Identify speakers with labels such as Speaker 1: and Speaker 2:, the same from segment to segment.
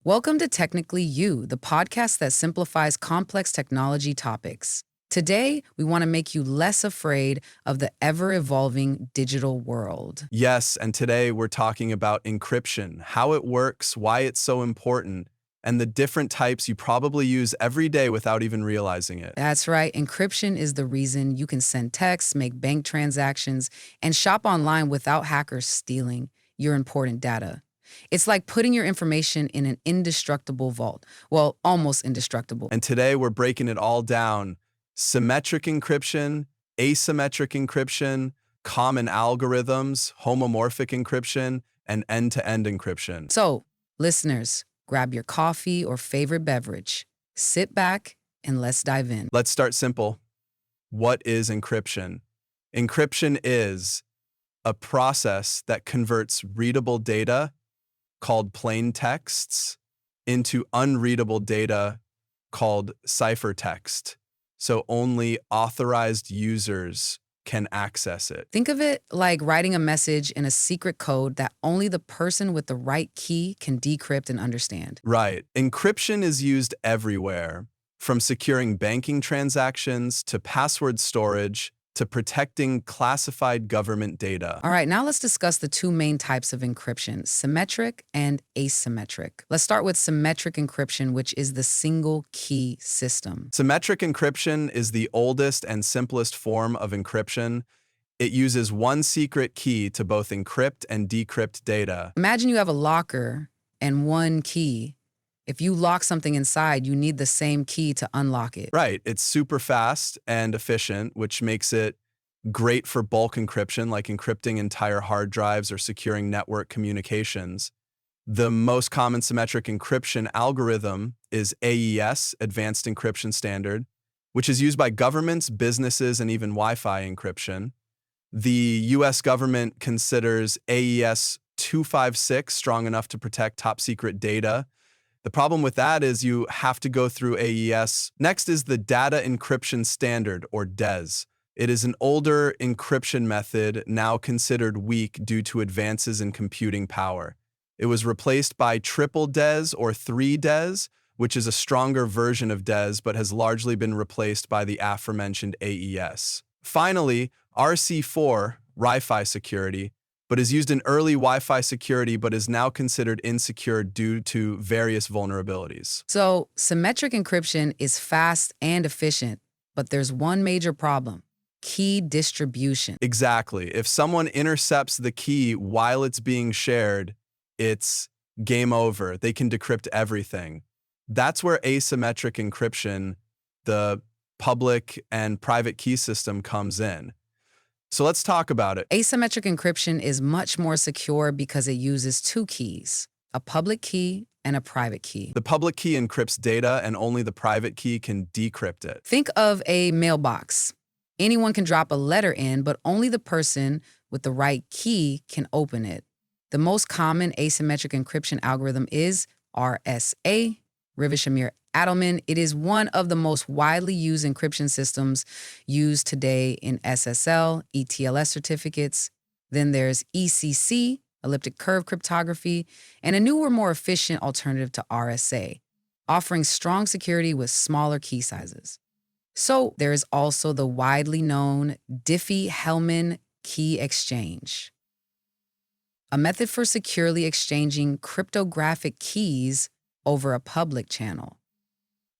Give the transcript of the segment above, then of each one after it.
Speaker 1: Welcome to Technically You, the podcast that simplifies complex technology topics. Today, we want to make you less afraid of the ever evolving digital world.
Speaker 2: Yes, and today we're talking about encryption, how it works, why it's so important, and the different types you probably use every day without even realizing it.
Speaker 1: That's right, encryption is the reason you can send texts, make bank transactions, and shop online without hackers stealing your important data. It's like putting your information in an indestructible vault. Well, almost indestructible.
Speaker 2: And today we're breaking it all down: symmetric encryption, asymmetric encryption, common algorithms, homomorphic encryption, and end-to-end encryption.
Speaker 1: So, listeners, grab your coffee or favorite beverage, sit back, and let's dive in.
Speaker 2: Let's start simple. What is encryption? Encryption is a process that converts readable data, called plain texts, into unreadable data called ciphertext. So only authorized users can access it.
Speaker 1: Think of it like writing a message in a secret code that only the person with the right key can decrypt and understand.
Speaker 2: Right. Encryption is used everywhere, from securing banking transactions to password storage to protecting classified government data.
Speaker 1: All right, now let's discuss the two main types of encryption, symmetric and asymmetric. Let's start with symmetric encryption, which is the single key system.
Speaker 2: Symmetric encryption is the oldest and simplest form of encryption. It uses one secret key to both encrypt and decrypt data.
Speaker 1: Imagine you have a locker and one key. If you lock something inside, you need the same key to unlock it.
Speaker 2: Right, it's super fast and efficient, which makes it great for bulk encryption, like encrypting entire hard drives or securing network communications. The most common symmetric encryption algorithm is AES, Advanced Encryption Standard, which is used by governments, businesses, and even Wi-Fi encryption. The US government considers AES 256 strong enough to protect top secret data. The problem with that is you have to go through AES. Next is the Data Encryption Standard, or DES. It is an older encryption method now considered weak due to advances in computing power. It was replaced by triple DES or 3DES, which is a stronger version of DES but has largely been replaced by the aforementioned AES. Finally, RC4, Wi-Fi security, but is used in early Wi-Fi security but is now considered insecure due to various vulnerabilities.
Speaker 1: So, symmetric encryption is fast and efficient, but there's one major problem: key distribution.
Speaker 2: Exactly. If someone intercepts the key while it's being shared, it's game over. They can decrypt everything. That's where asymmetric encryption, the public and private key system, comes in. So let's talk about it.
Speaker 1: Asymmetric encryption is much more secure because it uses two keys, a public key and a private key.
Speaker 2: The public key encrypts data and only the private key can decrypt it.
Speaker 1: Think of a mailbox. Anyone can drop a letter in, but only the person with the right key can open it. The most common asymmetric encryption algorithm is RSA, River-Shamir-Adelman. It is one of the most widely used encryption systems used today in SSL, ETLS certificates. Then there's ECC, elliptic curve cryptography, and a newer, more efficient alternative to RSA, offering strong security with smaller key sizes. So there is also the widely known Diffie-Hellman key exchange, a method for securely exchanging cryptographic keys over a public channel.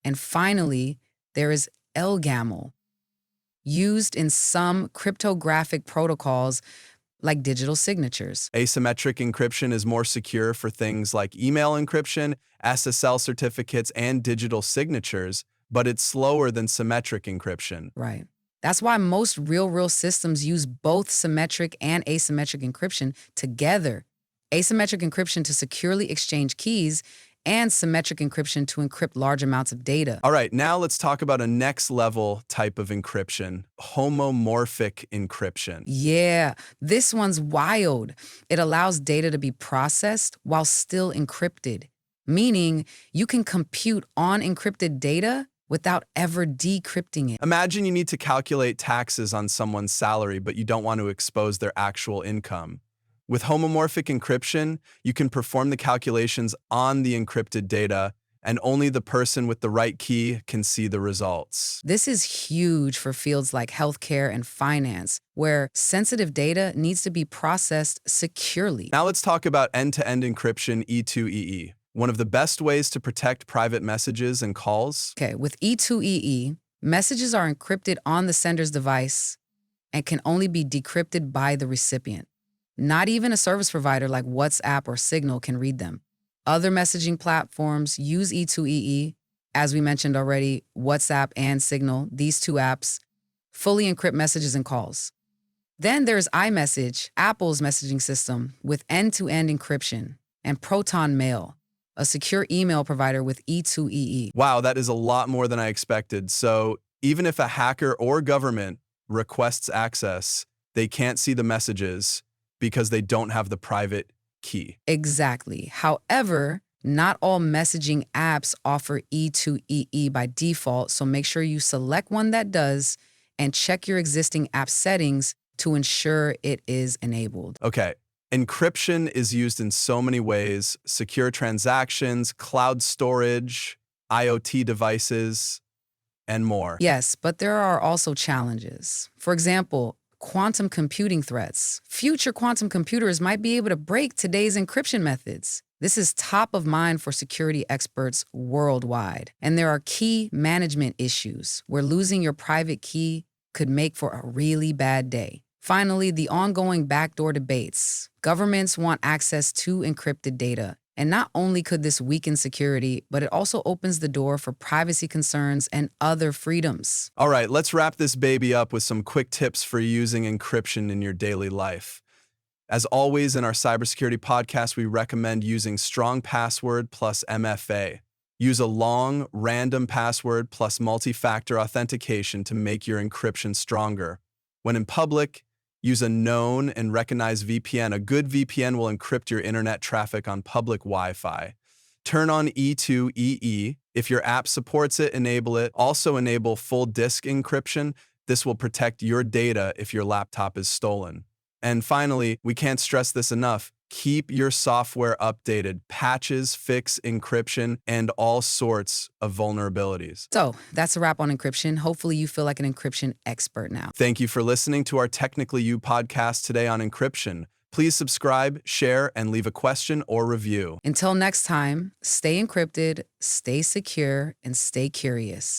Speaker 1: And finally, there is LGAML, used in some cryptographic protocols like digital signatures.
Speaker 2: Asymmetric encryption is more secure for things like email encryption, SSL certificates, and digital signatures, but it's slower than symmetric encryption.
Speaker 1: Right. That's why most real systems use both symmetric and asymmetric encryption together. Asymmetric encryption to securely exchange keys and symmetric encryption to encrypt large amounts of data.
Speaker 2: All right, now let's talk about a next level type of encryption: homomorphic encryption.
Speaker 1: Yeah, this one's wild. It allows data to be processed while still encrypted, meaning you can compute on encrypted data without ever decrypting it.
Speaker 2: Imagine you need to calculate taxes on someone's salary, but you don't want to expose their actual income. With homomorphic encryption, you can perform the calculations on the encrypted data, and only the person with the right key can see the results.
Speaker 1: This is huge for fields like healthcare and finance, where sensitive data needs to be processed securely.
Speaker 2: Now let's talk about end-to-end encryption E2EE, one of the best ways to protect private messages and calls.
Speaker 1: Okay, with E2EE, messages are encrypted on the sender's device and can only be decrypted by the recipient. Not even a service provider like WhatsApp or Signal can read them. Other messaging platforms use E2EE. As we mentioned already, WhatsApp and Signal, these two apps, fully encrypt messages and calls. Then there's iMessage, Apple's messaging system, with end-to-end encryption, and Proton Mail, a secure email provider with E2EE.
Speaker 2: Wow, that is a lot more than I expected. So even if a hacker or government requests access, they can't see the messages because they don't have the private key.
Speaker 1: Exactly. However, not all messaging apps offer E2EE by default, so make sure you select one that does and check your existing app settings to ensure it is enabled.
Speaker 2: Okay, encryption is used in so many ways: secure transactions, cloud storage, IoT devices, and more.
Speaker 1: Yes, but there are also challenges. For example, quantum computing threats. Future quantum computers might be able to break today's encryption methods. This is top of mind for security experts worldwide. And there are key management issues where losing your private key could make for a really bad day. Finally, the ongoing backdoor debates. Governments want access to encrypted data. And not only could this weaken security, but it also opens the door for privacy concerns and other freedoms.
Speaker 2: All right, let's wrap this baby up with some quick tips for using encryption in your daily life. As always, in our cybersecurity podcast, we recommend using strong password plus MFA. Use a long, random password plus multi-factor authentication to make your encryption stronger. When in public, use a known and recognized VPN. A good VPN will encrypt your internet traffic on public Wi-Fi. Turn on E2EE. If your app supports it, enable it. Also enable full disk encryption. This will protect your data if your laptop is stolen. And finally, we can't stress this enough, keep your software updated. Patches fix encryption and all sorts of vulnerabilities.
Speaker 1: So that's a wrap on encryption. Hopefully you feel like an encryption expert now.
Speaker 2: Thank you for listening to our Technically You podcast today on encryption. Please subscribe, share, and leave a question or review.
Speaker 1: Until next time, stay encrypted, stay secure, and stay curious.